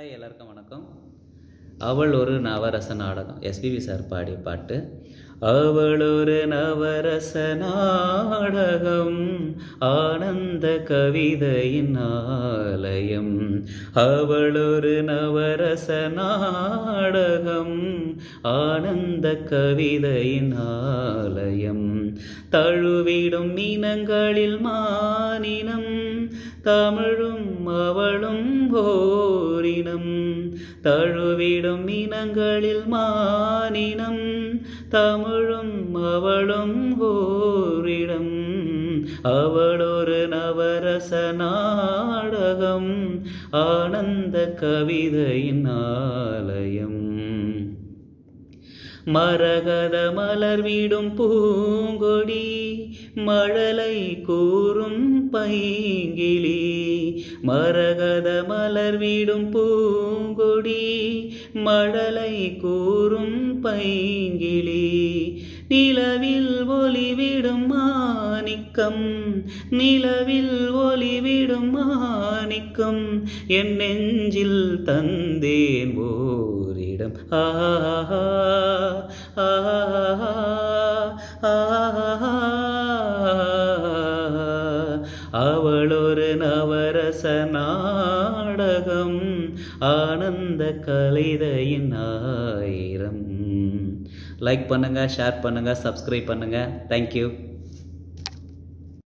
Hi எல்லாருக்கும் வணக்கம். அவள் ஒரு நவரச நாடகம், எஸ்பிபி சார் பாடிய பாட்டு. அவள் ஒரு நவரச நாடகம், ஆனந்த கவிதையின் ஆலயம். அவள் ஒரு நவரச நாடகம், ஆனந்த கவிதையின் ஆலயம். தழுவிடும் மீனங்களில் மானினம், தமிழும் அவளும் ஓரினம். தழுவிடும் மீனங்களில் மானினம், தமிழும் அவளும் ஓரிடம். அவளொரு நவரச நாடகம், ஆனந்த கவிதையின் ஆலயம். மரகத மலர் வீடும் பூங்கொடி, மழலை கூறும் பைங்கிளி. மரகத மலர் வீடும் பூங்கொடி, மழலை கூறும் பைங்கிளி. நிலவில் ஒளிவிடும் மாணிக்கம், நிலவில் ஒளிவிடும் மாணிக்கம், என் நெஞ்சில் தந்தேன் ஓரிடம். ஆஹா ஆஹா ஆஹா. அவளொரு நவரச நாடகம், ஆனந்த கலைதையின் ஆயிரம். லைக் பண்ணுங்கள், ஷேர் பண்ணுங்கள், சப்ஸ்கிரைப் பண்ணுங்கள். தேங்க்யூ.